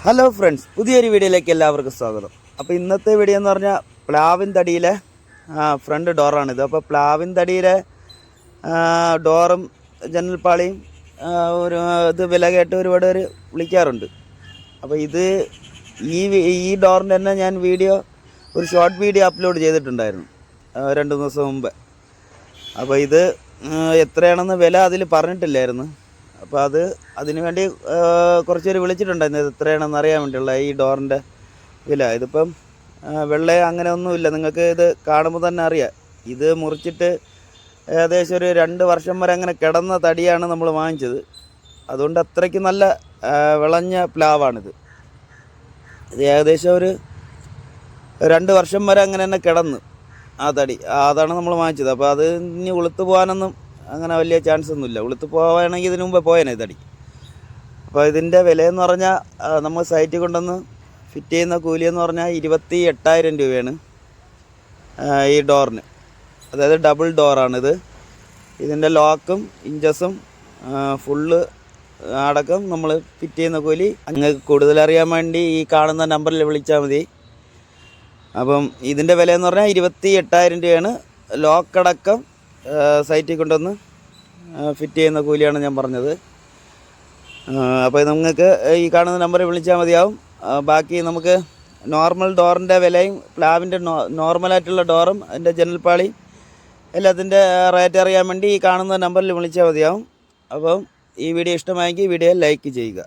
Hello friends, പുതിയൊരു വീഡിയോയിലേക്ക് എല്ലാവർക്കും സ്വാഗതം. അപ്പോൾ ഇന്നത്തെ വീഡിയോ എന്ന് പറഞ്ഞാൽ പ്ലാവിൻ തടിയിലെ ഫ്രണ്ട് ഡോറാണിത്. അപ്പോൾ പ്ലാവിൻ തടിയിലെ ഡോറും ജനൽപ്പാളിയും ഒരു ഇത് വില കേട്ട് ഒരുപാട് പേര് വിളിക്കാറുണ്ട്. അപ്പോൾ ഈ ഡോറിൻ്റെ തന്നെ ഞാൻ ഒരു ഷോർട്ട് വീഡിയോ അപ്ലോഡ് ചെയ്തിട്ടുണ്ടായിരുന്നു 2 ദിവസം മുമ്പ്. അപ്പോൾ ഇത് എത്രയാണെന്ന് വില അതിൽ പറഞ്ഞിട്ടില്ലായിരുന്നു. അപ്പോൾ അതിന് വേണ്ടി കുറച്ച് പേര് വിളിച്ചിട്ടുണ്ടായിരുന്നു, ഇത് എത്രയാണെന്ന് അറിയാൻ വേണ്ടിയുള്ള ഈ ഡോറിൻ്റെ വില. ഇതിപ്പം വെള്ള അങ്ങനെ ഒന്നുമില്ല, നിങ്ങൾക്ക് ഇത് കാണുമ്പോൾ തന്നെ അറിയാം. ഇത് മുറിച്ചിട്ട് ഏകദേശം ഒരു 2 വർഷം വരെ അങ്ങനെ കിടന്ന തടിയാണ് നമ്മൾ വാങ്ങിച്ചത്. അതുകൊണ്ട് അത്രയ്ക്ക് നല്ല വിളഞ്ഞ പ്ലാവാണിത്. ഇത് ഏകദേശം ഒരു 2 വർഷം വരെ അങ്ങനെ തന്നെ കിടന്ന് ആ തടി, അതാണ് നമ്മൾ വാങ്ങിച്ചത്. അപ്പോൾ അത് ഇനി ഉളുത്ത് പോകാനൊന്നും അങ്ങനെ വലിയ ചാൻസ് ഒന്നുമില്ല. ഉളുത്ത് പോവുകയാണെങ്കിൽ ഇതിനു മുമ്പേ പോയേനെ തടി. അപ്പോൾ ഇതിൻ്റെ വിലയെന്ന് പറഞ്ഞാൽ നമ്മൾ സൈറ്റിൽ കൊണ്ടുവന്ന് ഫിറ്റ് ചെയ്യുന്ന കൂലിയെന്ന് പറഞ്ഞാൽ 28,000 രൂപയാണ് ഈ ഡോറിന്. അതായത് ഡബിൾ ഡോറാണിത്. ഇതിൻ്റെ ലോക്കും ഇഞ്ചസും ഫുള്ള് അടക്കം നമ്മൾ ഫിറ്റ് ചെയ്യുന്ന കൂലി. നിങ്ങൾക്ക് കൂടുതൽ അറിയാൻ വേണ്ടി ഈ കാണുന്ന നമ്പറിൽ വിളിച്ചാൽ മതി. അപ്പം ഇതിൻ്റെ വിലയെന്ന് പറഞ്ഞാൽ 28,000 രൂപയാണ്. ലോക്കടക്കം സൈറ്റിൽ കൊണ്ടുവന്ന് ഫിറ്റ് ചെയ്യുന്ന കൂലിയാണ് ഞാൻ പറഞ്ഞത്. അപ്പോൾ നിങ്ങൾക്ക് ഈ കാണുന്ന നമ്പറിൽ വിളിച്ചാൽ മതിയാവും. ബാക്കി നമുക്ക് നോർമൽ ഡോറിൻ്റെ വിലയും പ്ലാവിൻ്റെ നോർമലായിട്ടുള്ള ഡോറും അതിൻ്റെ ജനൽപ്പാളി എല്ലാത്തിൻ്റെ റേറ്റ് അറിയാൻ വേണ്ടി ഈ കാണുന്ന നമ്പറിൽ വിളിച്ചാൽ മതിയാവും. അപ്പം ഈ വീഡിയോ ഇഷ്ടമായെങ്കിൽ വീഡിയോ ലൈക്ക് ചെയ്യുക.